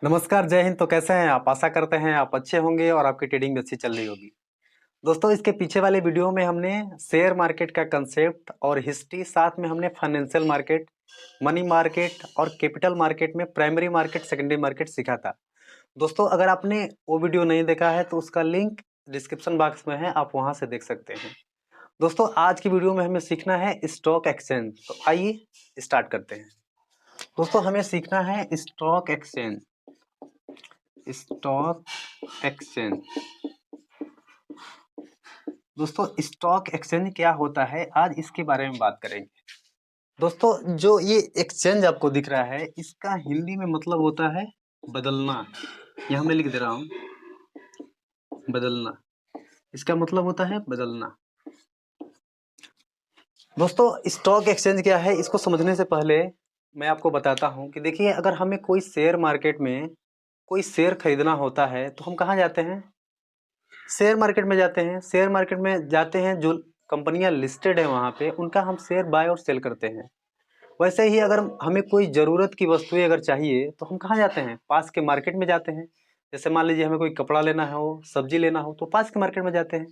नमस्कार, जय हिंद। तो कैसे हैं आप? आशा करते हैं आप अच्छे होंगे और आपकी ट्रेडिंग भी अच्छी चल रही होगी। दोस्तों, इसके पीछे वाले वीडियो में हमने शेयर मार्केट का कंसेप्ट और हिस्ट्री, साथ में हमने फाइनेंशियल मार्केट, मनी मार्केट और कैपिटल मार्केट में प्राइमरी मार्केट, सेकेंडरी मार्केट सीखा था। दोस्तों, अगर आपने वो वीडियो नहीं देखा है तो उसका लिंक डिस्क्रिप्शन बॉक्स में है, आप वहां से देख सकते हैं। दोस्तों, आज की वीडियो में हमें सीखना है स्टॉक एक्सचेंज। तो आइए स्टार्ट करते हैं। दोस्तों, हमें सीखना है स्टॉक एक्सचेंज। Stock exchange. दोस्तों, स्टॉक एक्सचेंज क्या होता है, आज इसके बारे में बात करेंगे। दोस्तों, जो ये एक्सचेंज आपको दिख रहा है, इसका हिंदी में मतलब होता है बदलना। यहां मैं लिख दे रहा हूं, बदलना। इसका मतलब होता है बदलना। दोस्तों, स्टॉक एक्सचेंज क्या है, इसको समझने से पहले मैं आपको बताता हूं कि देखिए, अगर हमें कोई शेयर मार्केट में कोई शेयर खरीदना होता है तो हम कहाँ जाते हैं? शेयर मार्केट में जाते हैं। शेयर मार्केट में जाते हैं, जो कंपनियां लिस्टेड है वहां पे उनका हम शेयर बाय और सेल करते हैं। वैसे ही अगर हमें कोई ज़रूरत की वस्तुएं अगर चाहिए तो हम कहाँ जाते हैं? पास के मार्केट में जाते हैं। जैसे मान लीजिए हमें कोई कपड़ा लेना हो, सब्जी लेना हो, तो पास के मार्केट में जाते हैं।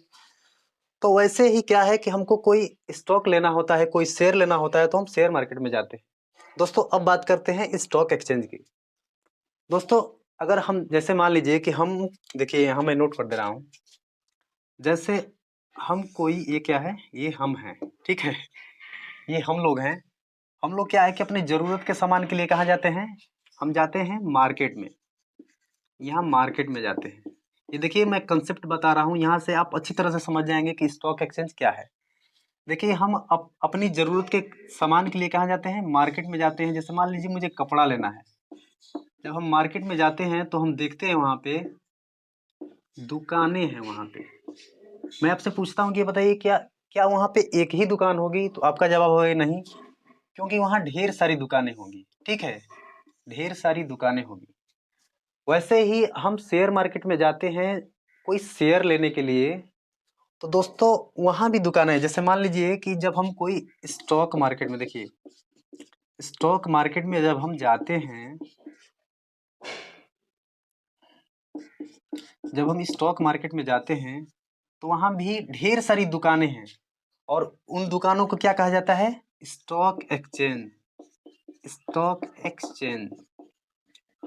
तो वैसे ही क्या है कि हमको कोई स्टॉक लेना होता है, कोई शेयर लेना होता है, तो हम शेयर मार्केट में जाते हैं। दोस्तों, अब बात करते हैं स्टॉक एक्सचेंज की। दोस्तों, अगर हम जैसे मान लीजिए कि हम, देखिए यहाँ मैं नोट कर दे रहा हूँ। जैसे हम कोई, ये क्या है, ये हम हैं, ठीक है, ये हम लोग हैं। हम लोग क्या है कि अपनी जरूरत के सामान के लिए कहाँ जाते हैं? हम जाते हैं मार्केट में। यहाँ मार्केट में जाते हैं। ये देखिए, मैं कंसेप्ट बता रहा हूँ, यहाँ से आप अच्छी तरह से समझ जाएंगे कि स्टॉक एक्सचेंज क्या है। देखिए, हम अपनी जरूरत के सामान के लिए कहाँ जाते हैं? मार्केट में जाते हैं। जैसे मान लीजिए मुझे कपड़ा लेना है। जब हम मार्केट में जाते हैं तो हम देखते हैं वहाँ पे दुकानें हैं। वहाँ पे मैं आपसे पूछता हूँ कि बताइए, क्या क्या वहाँ पे एक ही दुकान होगी? तो आपका जवाब होगा नहीं, क्योंकि वहाँ ढेर सारी दुकानें होंगी। ठीक है, ढेर सारी दुकानें होंगी। वैसे ही हम शेयर मार्केट में जाते हैं कोई शेयर लेने के लिए, तो दोस्तों वहाँ भी दुकानें हैं। जैसे मान लीजिए कि जब हम कोई स्टॉक मार्केट में, देखिए स्टॉक मार्केट में जब हम जाते हैं, जब हम स्टॉक मार्केट में जाते हैं तो वहाँ भी ढेर सारी दुकानें हैं, और उन दुकानों को क्या कहा जाता है? Stock exchange. स्टॉक एक्सचेंज,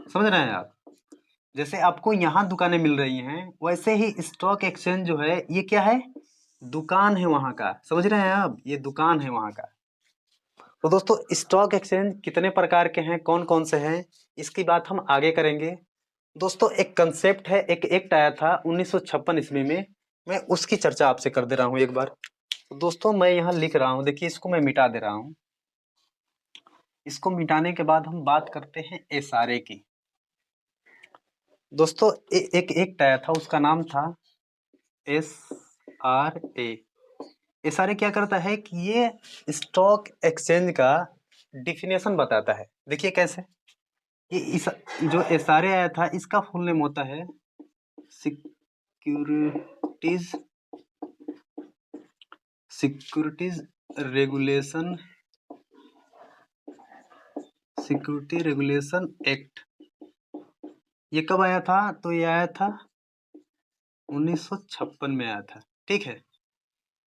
समझ रहे हैं आप? जैसे आपको यहाँ दुकानें मिल रही हैं, वैसे ही स्टॉक एक्सचेंज जो है, ये क्या है? दुकान है वहाँ का। समझ रहे हैं आप? ये दुकान है वहाँ का। तो दोस्तों, स्टॉक एक्सचेंज कितने प्रकार के हैं, कौन कौन से हैं, इसकी बात हम आगे करेंगे। दोस्तों, एक कंसेप्ट है, एक एक्ट आया था 1956 ईस्वी में, मैं उसकी चर्चा आपसे कर दे रहा हूँ एक बार। तो दोस्तों, मैं यहाँ लिख रहा हूँ, देखिए इसको मैं मिटा दे रहा हूँ। इसको मिटाने के बाद हम बात करते हैं एसआरए की। दोस्तों, एक एक्ट आया था, उसका नाम था एसआरए। एसआरए क्या करता है कि ये स्टॉक एक्सचेंज का डिफिनेशन बताता है। देखिए कैसे, ये इस जो एसआरए आया था, इसका फुल नेम होता है securities securities regulation security regulation act. ये कब आया था? तो ये आया था 1956 में आया था। ठीक है,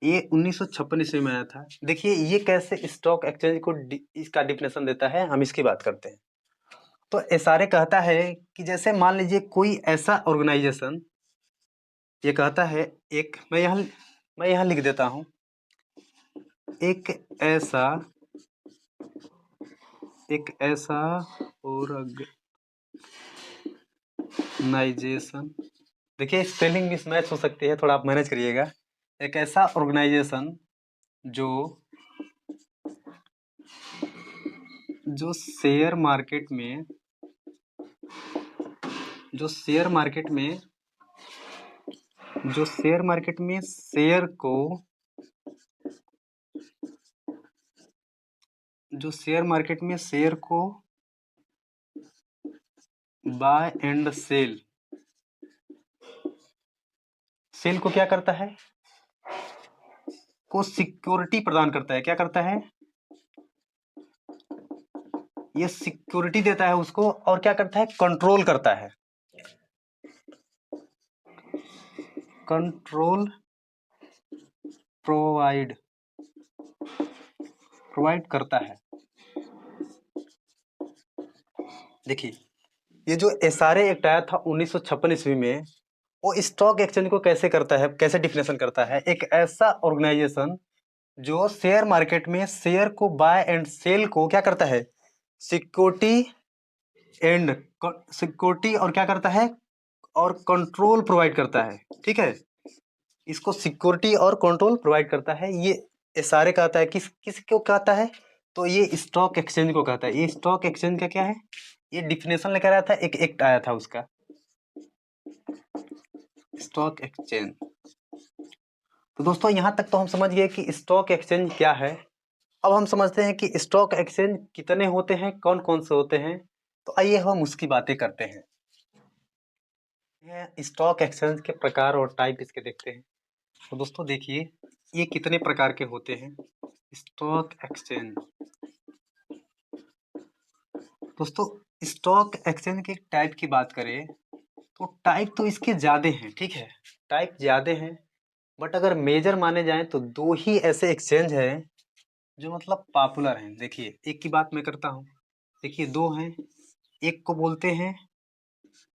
ये 1956 ईस्वी में आया था। देखिए ये कैसे स्टॉक एक्सचेंज को इसका डिफिनेशन देता है, हम इसकी बात करते हैं। तो एसआरए कहता है कि जैसे मान लीजिए कोई ऐसा ऑर्गेनाइजेशन, ये कहता है, एक मैं यहाँ लिख देता हूँ, एक ऐसा ऑर्गेनाइजेशन, देखिए स्पेलिंग मिसमैच हो सकती है, थोड़ा आप मैनेज करिएगा। एक ऐसा ऑर्गेनाइजेशन जो जो शेयर मार्केट में जो शेयर मार्केट में जो शेयर मार्केट में शेयर को जो शेयर मार्केट में शेयर को बाय एंड सेल सेल को क्या करता है? को सिक्योरिटी प्रदान करता है। क्या करता है? ये सिक्योरिटी देता है उसको, और क्या करता है, कंट्रोल करता है, कंट्रोल प्रोवाइड करता है। देखिए ये जो एसआरए एक्ट आया था 1956 ईस्वी में, वो स्टॉक एक्सचेंज को कैसे करता है, कैसे डिफिनेशन करता है, एक ऐसा ऑर्गेनाइजेशन जो शेयर मार्केट में शेयर को बाय एंड सेल को क्या करता है, सिक्योरिटी एंड सिक्योरिटी और क्या करता है, और कंट्रोल प्रोवाइड करता है। ठीक है, इसको सिक्योरिटी और कंट्रोल प्रोवाइड करता है। ये एसआरए कहता है, किस किस को कहता है, तो ये स्टॉक एक्सचेंज को कहता है। ये स्टॉक एक्सचेंज का क्या है, ये डिफिनेशन लेकर आया था, एक एक्ट आया था उसका, स्टॉक एक्सचेंज। तो दोस्तों यहाँ तक तो हम समझ गए कि स्टॉक एक्सचेंज क्या है। अब हम समझते हैं कि स्टॉक एक्सचेंज कितने होते हैं, कौन कौन से होते हैं। तो आइए हम उसकी बातें करते हैं। स्टॉक एक्सचेंज के प्रकार और टाइप इसके देखते हैं। तो दोस्तों देखिए ये कितने प्रकार के होते हैं स्टॉक एक्सचेंज। दोस्तों स्टॉक एक्सचेंज के टाइप की बात करें तो टाइप तो इसके ज़्यादा हैं, ठीक है, टाइप ज़्यादा हैं, बट अगर मेजर माने जाएं तो दो ही ऐसे एक्सचेंज हैं जो मतलब पॉपुलर हैं। देखिए एक की बात मैं करता हूँ, देखिए दो हैं, एक को बोलते हैं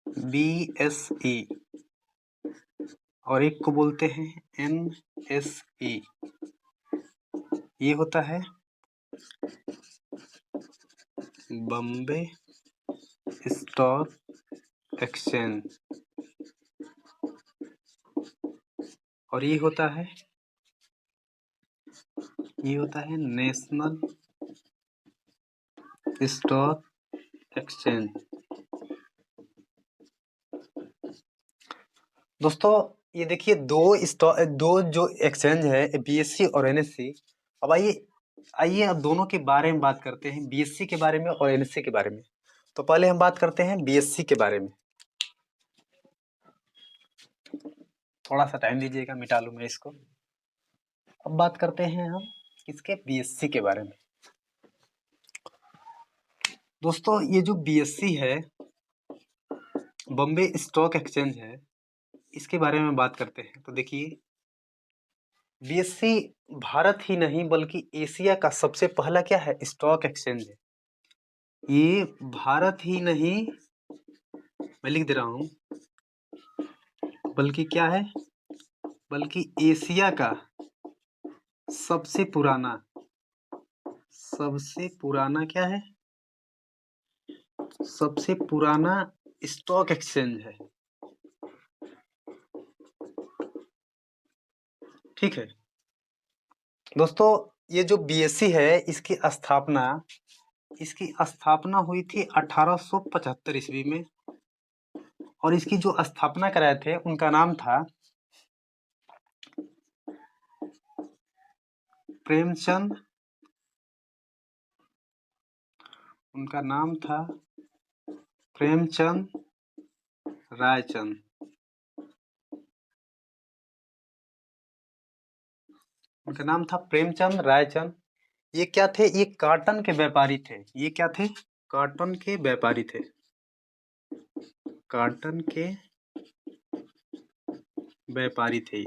BSE और एक को बोलते हैं NSE। ये होता है बॉम्बे स्टॉक एक्सचेंज और ये होता है नेशनल स्टॉक एक्सचेंज। दोस्तों ये देखिए दो जो एक्सचेंज है BSE और NSE। अब आइए अब दोनों के बारे में बात करते हैं, BSE के बारे में और NSE के बारे में। तो पहले हम बात करते हैं BSE के बारे में। थोड़ा सा टाइम दीजिएगा, मिटा लूँ मैं इसको। अब बात करते हैं हम किसके, BSE के बारे में। दोस्तों ये जो BSE है, बॉम्बे स्टॉक एक्सचेंज है, इसके बारे में बात करते हैं। तो देखिए BSE भारत ही नहीं बल्कि एशिया का सबसे पहला क्या है, स्टॉक एक्सचेंज है। ये भारत ही नहीं, मैं लिख दे रहा हूँ, बल्कि क्या है, बल्कि एशिया का सबसे पुराना क्या है, सबसे पुराना स्टॉक एक्सचेंज है। ठीक है दोस्तों, ये जो BSE है इसकी स्थापना हुई थी 1875 ईस्वी में, और इसकी जो स्थापना कराए थे उनका नाम था प्रेमचंद, उनका नाम था प्रेमचंद रायचंद। उनका नाम था प्रेमचंद रायचंद। ये क्या थे, ये कॉटन के व्यापारी थे। ये क्या थे, कॉटन के व्यापारी थे, कॉटन के व्यापारी थे।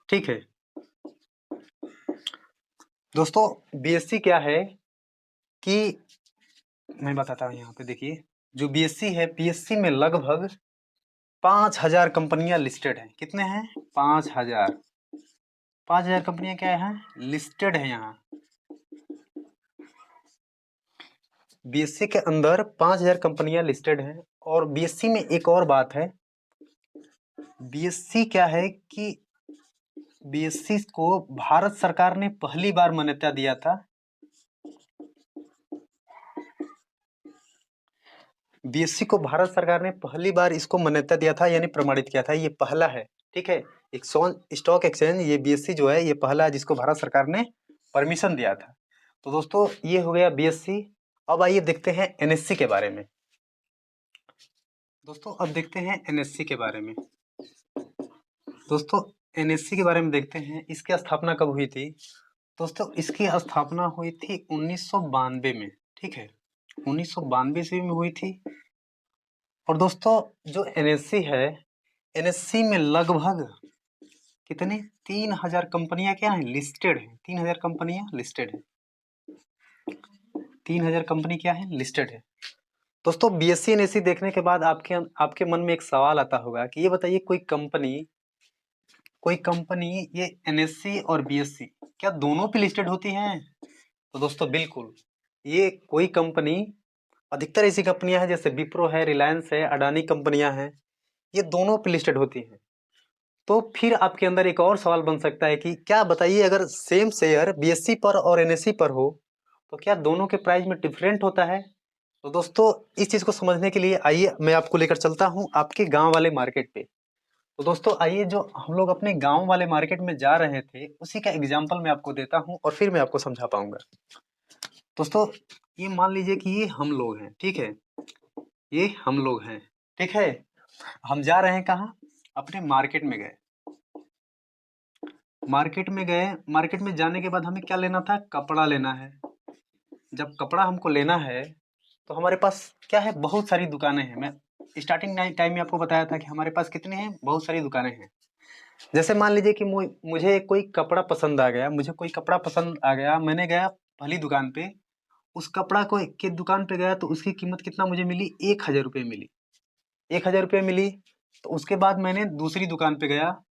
ठीक है दोस्तों, BSE क्या है कि मैं बताता हूँ। यहाँ पे देखिए जो BSE है, BSE में लगभग 5000 कंपनियां लिस्टेड हैं। कितने हैं, 5000 कंपनियां क्या है, लिस्टेड है यहाँ। BSE के अंदर 5000 कंपनियां लिस्टेड हैं। और BSE में एक और बात है, BSE क्या है कि BSE को भारत सरकार ने पहली बार मान्यता दिया था। BSE को भारत सरकार ने पहली बार इसको मान्यता दिया था, यानी प्रमाणित किया था। ये पहला है, ठीक है, एक स्टॉक एक्सचेंज, ये BSE जो है ये पहला है जिसको भारत सरकार ने परमिशन दिया था। तो दोस्तों ये हो गया BSE। अब आइए देखते हैं NSE के बारे में। दोस्तों अब देखते हैं NSE के बारे में। दोस्तों NSE के बारे में देखते हैं, इसकी स्थापना कब हुई थी। दोस्तों इसकी स्थापना हुई थी 1992 में। ठीक है, 1992 ईस्वी में हुई थी। और दोस्तों जो एनएससी है, एनएससी में लगभग कितने 3000 कंपनियां क्या हैं, लिस्टेड हैं। 3000 कंपनियां लिस्टेड है। 3000 कंपनी क्या है, लिस्टेड है। दोस्तों बीएससी एनएससी देखने के बाद आपके मन में एक सवाल आता होगा कि ये बताइए कोई कंपनी ये एनएससी और बीएससी क्या दोनों पे लिस्टेड होती हैं? तो दोस्तों बिल्कुल, ये कोई कंपनी, अधिकतर ऐसी कंपनियां हैं जैसे विप्रो है, रिलायंस है, अडानी कंपनियां हैं, ये दोनों पे लिस्टेड होती हैं। तो फिर आपके अंदर एक और सवाल बन सकता है कि क्या बताइए, अगर सेम शेयर बीएससी पर और एनएससी पर हो तो क्या दोनों के प्राइस में डिफरेंट होता है? तो दोस्तों इस चीज को समझने के लिए आइए मैं आपको लेकर चलता हूं आपके गांव वाले मार्केट पे। तो दोस्तों आइए, जो हम लोग अपने गांव वाले मार्केट में जा रहे थे उसी का एग्जाम्पल मैं आपको देता हूं और फिर मैं आपको समझा पाऊंगा। दोस्तों ये मान लीजिए कि ये हम लोग हैं, ठीक है, ये हम लोग हैं, ठीक है। हम जा रहे हैं कहाँ, अपने मार्केट में गए। मार्केट में जाने के बाद हमें क्या लेना था, कपड़ा लेना है। जब कपड़ा हमको लेना है तो हमारे पास क्या है, बहुत सारी दुकानें हैं। मैं स्टार्टिंग टाइम में आपको बताया था कि हमारे पास कितने हैं, बहुत सारी दुकानें हैं। जैसे मान लीजिए कि मुझे कोई कपड़ा पसंद आ गया, मैंने गया पहली दुकान पे, उस कपड़ा को के दुकान पे गया तो उसकी कीमत कितना मुझे मिली, 1000 रुपये मिली। 1000 रुपये मिली। तो उसके बाद मैंने दूसरी दुकान पे गया,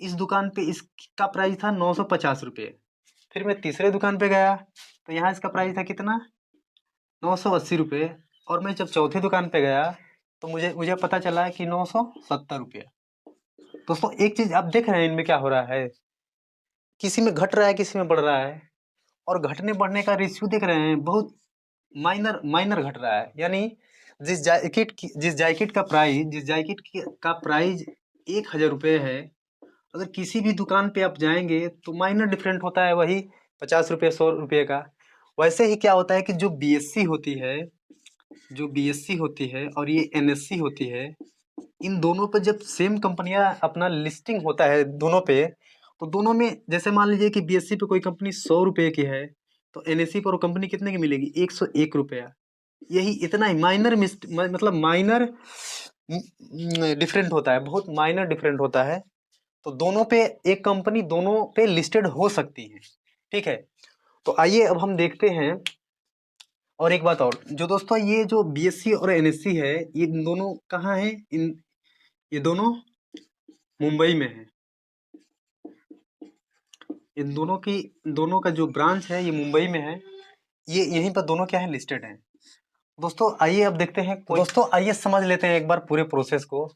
इस दुकान पे इसका प्राइस था 950 रुपये। फिर मैं तीसरे दुकान पे गया तो यहाँ इसका प्राइस था कितना, 980 रुपये। और मैं जब चौथी दुकान पे गया तो मुझे मुझे पता चला कि 970 रुपये। दोस्तों एक चीज आप देख रहे हैं इनमें क्या हो रहा है, किसी में घट रहा है, किसी में बढ़ रहा है। और घटने बढ़ने का रेशियो देख रहे हैं, बहुत माइनर माइनर घट रहा है। यानी जिस जैकेट का प्राइस 1000 रुपये है, अगर किसी भी दुकान पे आप जाएंगे तो माइनर डिफरेंट होता है, वही 50 रुपये 100 रुपये का। वैसे ही क्या होता है कि जो बीएससी होती है और ये एनएससी होती है, इन दोनों पे जब सेम कंपनियां अपना लिस्टिंग होता है दोनों पे, तो दोनों में जैसे मान लीजिए कि बीएससी पे कोई कंपनी 100 रुपये की है तो एनएससी पर वो कंपनी कितने की मिलेगी, 101 रुपया। यही इतना ही मतलब माइनर डिफरेंट होता है, बहुत माइनर डिफरेंट होता है। तो दोनों पे एक कंपनी दोनों पे लिस्टेड हो सकती है, ठीक है। तो आइए अब हम देखते हैं। और एक बात और, जो दोस्तों ये जो बीएससी और एनएससी है, ये दोनों कहाँ है, ये दोनों मुंबई में है। इन दोनों का जो ब्रांच है ये मुंबई में है। ये यहीं पर दोनों क्या है, लिस्टेड हैं। दोस्तों आइए अब देखते हैं, दोस्तों आइए समझ लेते हैं एक बार पूरे प्रोसेस को।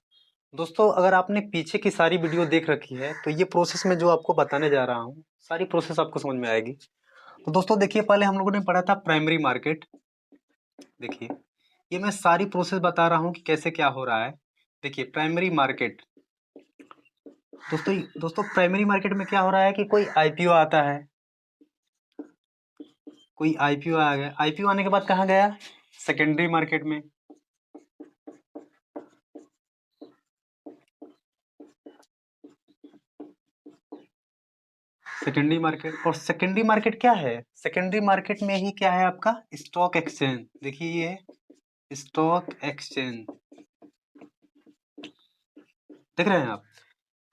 दोस्तों अगर आपने पीछे की सारी वीडियो देख रखी है तो ये प्रोसेस में जो आपको बताने जा रहा हूँ, सारी प्रोसेस आपको समझ में आएगी। तो दोस्तों देखिए, पहले हम लोगों ने पढ़ा था प्राइमरी मार्केट। देखिए ये मैं सारी प्रोसेस बता रहा हूँ कि कैसे क्या हो रहा है। देखिए प्राइमरी मार्केट, दोस्तों प्राइमरी मार्केट में क्या हो रहा है कि कोई आईपीओ आता है, कोई आईपीओ आ गया। आईपीओ आने के बाद कहाँ गया, सेकेंडरी मार्केट में। सेकेंडरी मार्केट, और सेकेंडरी मार्केट क्या है, सेकेंडरी मार्केट में ही क्या है आपका, स्टॉक एक्सचेंज। देखिए ये स्टॉक एक्सचेंज, देख रहे हैं आप।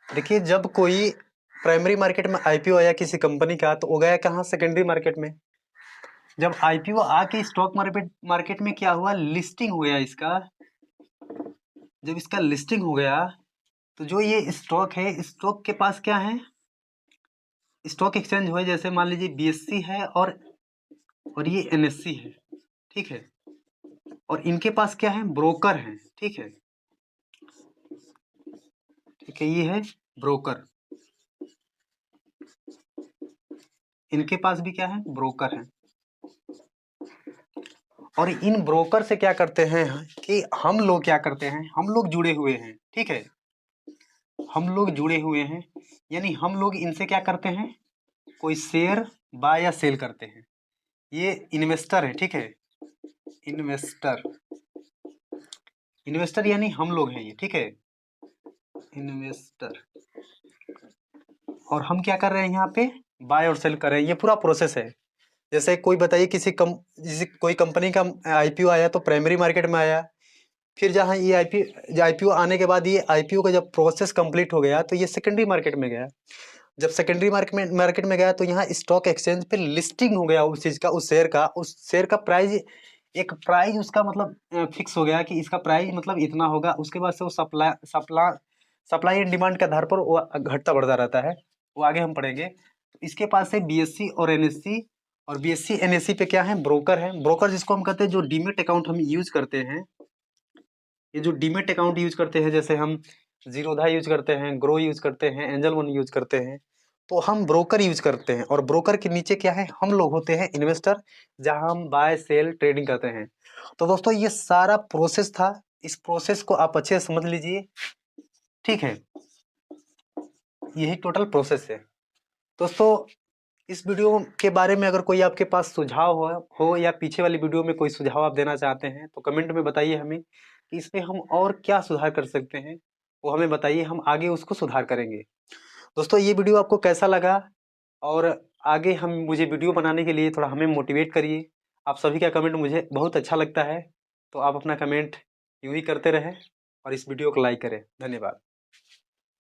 देखिए जब कोई प्राइमरी मार्केट में आईपीओ आया किसी कंपनी का तो वो गया कहाँ, सेकेंडरी मार्केट में। जब आईपीओ आके स्टॉक मार्केट में क्या हुआ, लिस्टिंग हो गया इसका। जब इसका लिस्टिंग हो गया तो जो ये स्टॉक है, स्टॉक के पास क्या है, स्टॉक एक्सचेंज हुआ। जैसे मान लीजिए बीएससी है और ये एनएससी है, ठीक है। और इनके पास क्या है, ब्रोकर है, ठीक है। ठीक है, ये है ब्रोकर, इनके पास भी क्या है, ब्रोकर है। और इन ब्रोकर से क्या करते हैं कि हम लोग क्या करते हैं, हम लोग जुड़े हुए हैं, ठीक है। हम लोग जुड़े हुए हैं, यानी हम लोग इनसे क्या करते हैं, कोई शेयर बाय या सेल करते हैं। ये इन्वेस्टर है, ठीक है। इन्वेस्टर, इन्वेस्टर यानी हम लोग हैं ये, ठीक है, इन्वेस्टर। और हम क्या कर रहे हैं यहाँ पे, बाय और सेल कर रहे हैं। ये पूरा प्रोसेस है। जैसे कोई बताइए जैसे कोई कंपनी का आईपीओ आया तो प्राइमरी मार्केट में आया, फिर जहाँ ये आईपीओ आने के बाद ये आईपीओ का जब प्रोसेस कंप्लीट हो गया तो ये सेकेंडरी मार्केट में गया। जब सेकेंडरी मार्केट में गया तो यहाँ स्टॉक एक्सचेंज पे लिस्टिंग हो गया उस चीज का, उस शेयर का प्राइस, एक प्राइस उसका मतलब फिक्स हो गया कि इसका प्राइस मतलब इतना होगा। उसके बाद से वो सप्लाई एंड डिमांड के आधार पर वो घटता बढ़ता रहता है, वो आगे हम पढ़ेंगे। तो इसके पास से बीएससी और एनएससी, और बीएससी एनएससी पे क्या है, ब्रोकर है। ब्रोकर जिसको हम कहते हैं जो डीमेट अकाउंट हम यूज करते हैं, ये जो डीमेट अकाउंट यूज करते हैं, जैसे हम जीरोधा यूज करते हैं, ग्रो यूज करते हैं, एंजल वन यूज करते हैं, तो हम ब्रोकर यूज करते हैं। और ब्रोकर के नीचे क्या है, हम लोग होते हैं इन्वेस्टर, जहां हम बाय सेल ट्रेडिंग करते हैं। तो दोस्तों ये सारा प्रोसेस था, इस प्रोसेस को आप अच्छे से समझ लीजिए, ठीक है। यही टोटल प्रोसेस है दोस्तों। इस वीडियो के बारे में अगर कोई आपके पास सुझाव हो या पीछे वाली वीडियो में कोई सुझाव आप देना चाहते हैं तो कमेंट में बताइए हमें कि इसमें हम और क्या सुधार कर सकते हैं, वो हमें बताइए, हम आगे उसको सुधार करेंगे। दोस्तों ये वीडियो आपको कैसा लगा, और आगे हम मुझे वीडियो बनाने के लिए थोड़ा हमें मोटिवेट करिए। आप सभी का कमेंट मुझे बहुत अच्छा लगता है, तो आप अपना कमेंट यूं ही करते रहें और इस वीडियो को लाइक करें। धन्यवाद।